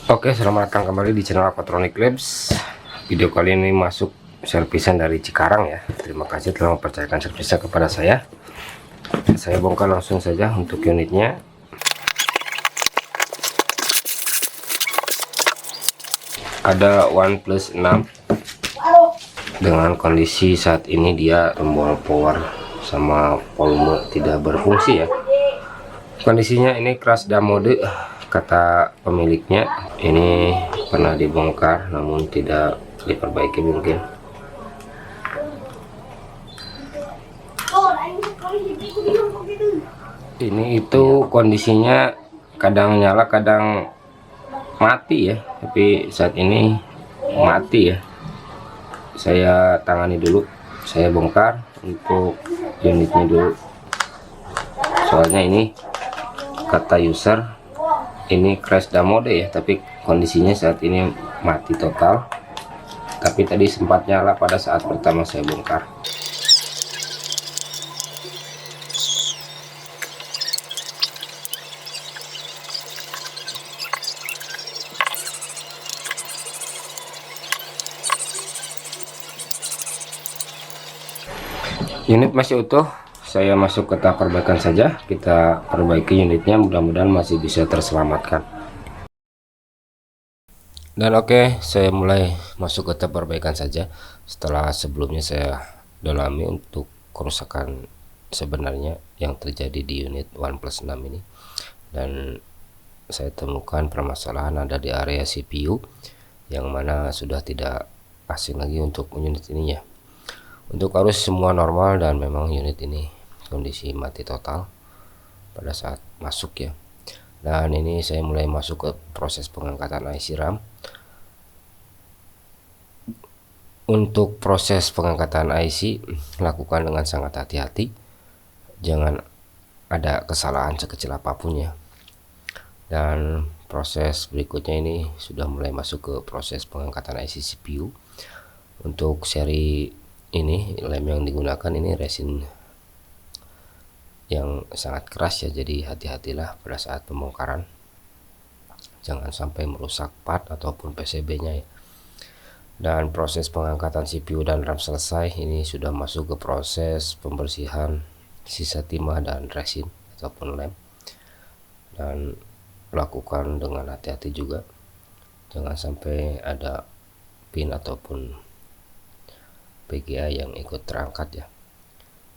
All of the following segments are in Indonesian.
Oke, selamat datang kembali di channel Aquatronic Labs. Video kali ini masuk servisan dari Cikarang ya. Terima kasih telah mempercayakan servisnya kepada saya. Saya bongkar langsung saja untuk unitnya. Ada OnePlus 6 dengan kondisi saat ini dia tombol power sama volume tidak berfungsi ya. Kondisinya ini crash dam mode kata pemiliknya. Ini pernah dibongkar namun tidak diperbaiki mungkin. Ini itu kondisinya kadang nyala kadang mati ya, tapi saat ini mati ya. Saya tangani dulu, saya bongkar untuk unitnya dulu, soalnya ini kata user ini crash dam mode ya, tapi kondisinya saat ini mati total, tapi tadi sempat nyala pada saat pertama saya bongkar. Unit masih utuh, saya masuk ke tahap perbaikan saja. Kita perbaiki unitnya, mudah-mudahan masih bisa terselamatkan. Dan oke, saya mulai masuk ke tahap perbaikan saja. Setelah sebelumnya saya dalami untuk kerusakan sebenarnya yang terjadi di unit OnePlus 6 ini, dan saya temukan permasalahan ada di area CPU, yang mana sudah tidak asing lagi untuk unit ini ya. Untuk arus semua normal dan memang unit ini kondisi mati total pada saat masuk ya. Dan ini saya mulai masuk ke proses pengangkatan IC RAM. Untuk proses pengangkatan IC lakukan dengan sangat hati-hati, jangan ada kesalahan sekecil apapun ya. Dan proses berikutnya ini sudah mulai masuk ke proses pengangkatan IC CPU. Untuk seri ini lem yang digunakan ini resin yang sangat keras ya, jadi hati-hatilah pada saat pembongkaran, jangan sampai merusak part ataupun PCB-nya ya. Dan proses pengangkatan CPU dan RAM selesai, ini sudah masuk ke proses pembersihan sisa timah dan resin ataupun lem, dan lakukan dengan hati-hati juga, jangan sampai ada pin ataupun PGA yang ikut terangkat ya.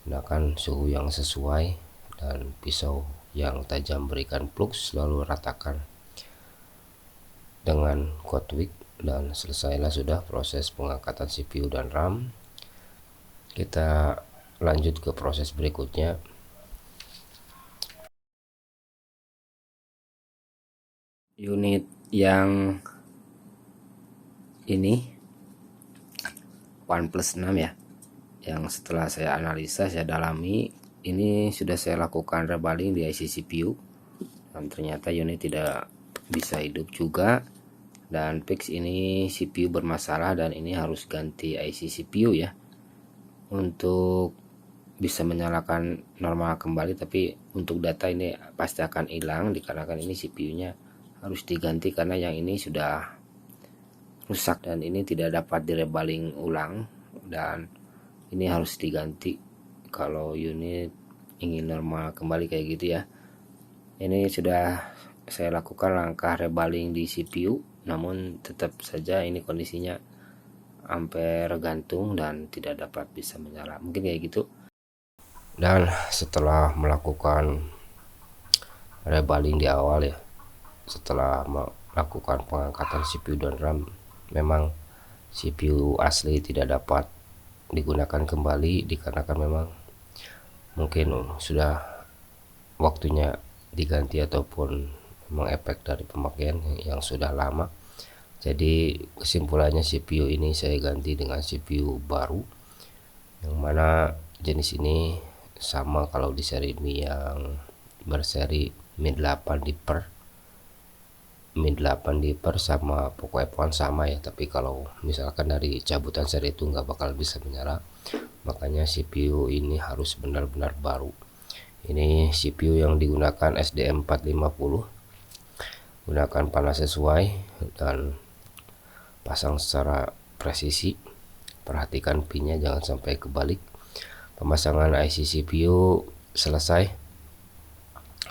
Gunakan suhu yang sesuai dan pisau yang tajam, berikan flux lalu ratakan dengan Kotwik, dan selesailah sudah proses pengangkatan CPU dan RAM. Kita lanjut ke proses berikutnya. Unit yang ini OnePlus 6 ya, yang setelah saya analisa, saya dalami, ini sudah saya lakukan rebaling di IC CPU dan ternyata unit tidak bisa hidup juga, dan fix ini CPU bermasalah dan ini harus ganti IC CPU ya untuk bisa menyalakan normal kembali. Tapi untuk data ini pasti akan hilang dikarenakan ini CPU nya harus diganti karena yang ini sudah rusak dan ini tidak dapat direbaling ulang, dan ini harus diganti kalau unit ingin normal kembali kayak gitu ya. Ini sudah saya lakukan langkah rebaling di CPU, namun tetap saja ini kondisinya ampere gantung dan tidak dapat bisa menyala, mungkin kayak gitu. Dan setelah melakukan rebaling di awal ya, setelah melakukan pengangkatan CPU dan RAM, memang CPU asli tidak dapat digunakan kembali dikarenakan memang mungkin sudah waktunya diganti ataupun memang efek dari pemakaian yang sudah lama. Jadi kesimpulannya CPU ini saya ganti dengan CPU baru, yang mana jenis ini sama kalau di seri Mi yang berseri Mi 8 Deeper, Mi 8 Deeper sama Poco F1 sama ya, tapi kalau misalkan dari cabutan seri itu nggak bakal bisa menyala, makanya CPU ini harus benar-benar baru. Ini CPU yang digunakan SDM 450 gunakan panas sesuai dan pasang secara presisi. Perhatikan pinnya jangan sampai kebalik. Pemasangan IC CPU selesai.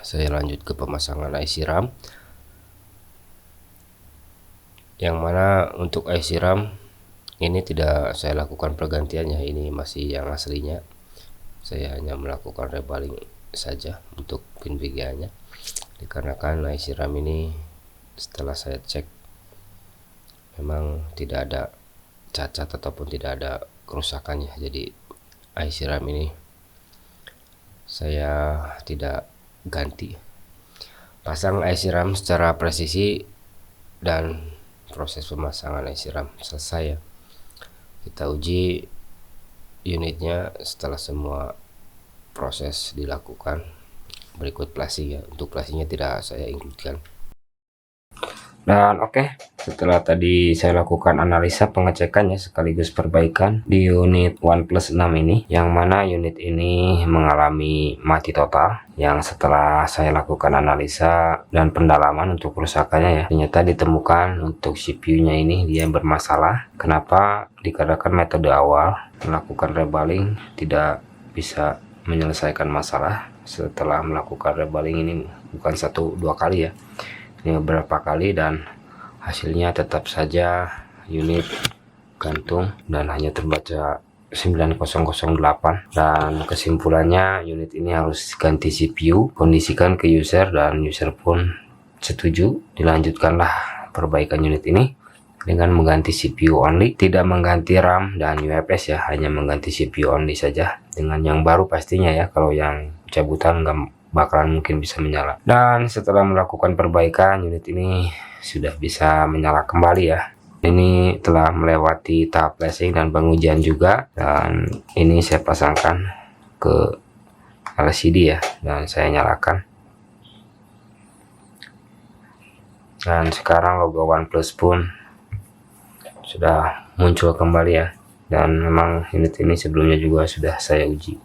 Saya lanjut ke pemasangan IC RAM, yang mana untuk IC RAM ini tidak saya lakukan pergantiannya, ini masih yang aslinya. Saya hanya melakukan rebaling saja untuk pin VGA nya, dikarenakan IC RAM ini setelah saya cek memang tidak ada cacat ataupun tidak ada kerusakannya. Jadi IC RAM ini saya tidak ganti. Pasang IC RAM secara presisi dan proses pemasangan IC RAM selesai ya. Kita uji unitnya setelah semua proses dilakukan. Berikut flashing ya. Untuk flashingnya tidak saya includekan. Dan oke, setelah tadi saya lakukan analisa pengecekannya sekaligus perbaikan di unit OnePlus 6 ini, yang mana unit ini mengalami mati total, yang setelah saya lakukan analisa dan pendalaman untuk kerusakannya ya, ternyata ditemukan untuk CPU-nya ini dia bermasalah. Kenapa? Dikarenakan metode awal melakukan rebaling tidak bisa menyelesaikan masalah. Setelah melakukan rebaling ini bukan 1-2 kali ya, ini beberapa kali, dan hasilnya tetap saja unit gantung dan hanya terbaca 9008. Dan kesimpulannya unit ini harus ganti CPU, kondisikan ke user, dan user pun setuju. Dilanjutkanlah perbaikan unit ini dengan mengganti CPU only, tidak mengganti RAM dan UFS ya, hanya mengganti CPU only saja dengan yang baru pastinya ya. Kalau yang cabutan nggak bakalan mungkin bisa menyala. Dan setelah melakukan perbaikan unit ini sudah bisa menyala kembali ya. Ini telah melewati tahap flashing dan pengujian juga, dan ini saya pasangkan ke LCD ya, dan saya nyalakan. Dan sekarang logo OnePlus pun sudah muncul kembali ya, dan memang unit ini sebelumnya juga sudah saya uji.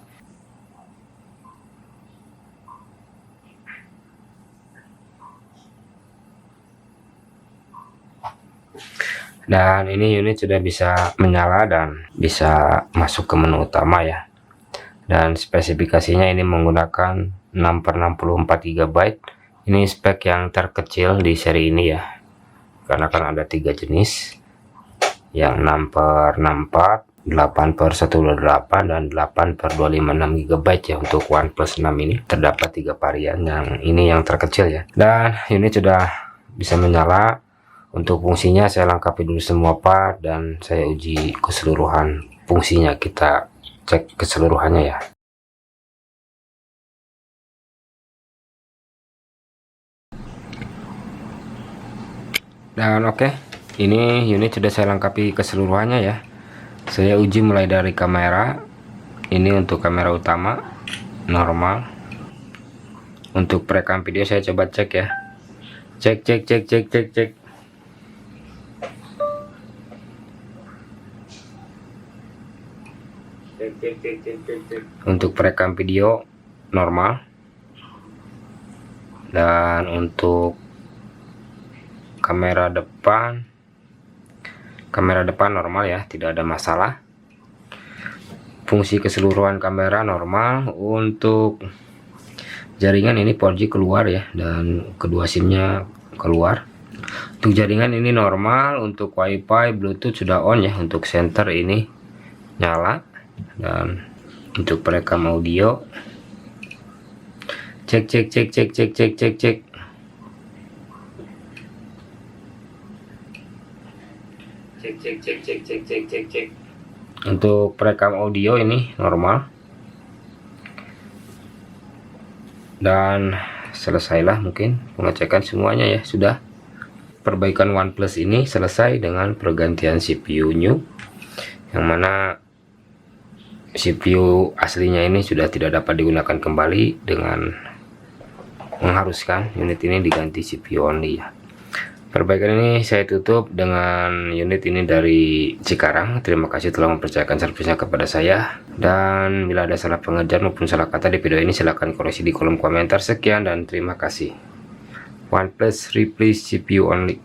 Dan ini unit sudah bisa menyala dan bisa masuk ke menu utama ya. Dan spesifikasinya ini menggunakan 6/64 GB. Ini spek yang terkecil di seri ini ya, karena kan ada 3 jenis, yang 6/64, 8/128, dan 8/256 GB ya. Untuk OnePlus 6 ini terdapat 3 varian, yang ini yang terkecil ya. Dan unit sudah bisa menyala. Untuk fungsinya saya lengkapi dulu semua part dan saya uji keseluruhan fungsinya. Kita cek keseluruhannya ya. Dan oke, ini unit sudah saya lengkapi keseluruhannya ya. Saya uji mulai dari kamera. Ini untuk kamera utama normal. Untuk perekam video saya coba cek ya. Cek. Untuk perekam video normal, dan untuk kamera depan normal ya, tidak ada masalah. Fungsi keseluruhan kamera normal. Untuk jaringan ini 4G keluar ya, dan kedua SIM-nya keluar. Untuk jaringan ini normal. Untuk WiFi Bluetooth sudah on ya. Untuk center ini nyala. Dan untuk perekam audio cek. Untuk perekam audio ini normal. Dan selesailah mungkin pengecekan semuanya ya. Sudah, perbaikan OnePlus ini selesai dengan pergantian CPU new, yang mana CPU aslinya ini sudah tidak dapat digunakan kembali, dengan mengharuskan unit ini diganti CPU only ya. Perbaikan ini saya tutup dengan unit ini dari Cikarang. Terima kasih telah mempercayakan servisnya kepada saya, dan bila ada salah pengerjaan maupun salah kata di video ini silahkan koreksi di kolom komentar. Sekian dan terima kasih. OnePlus replace CPU only.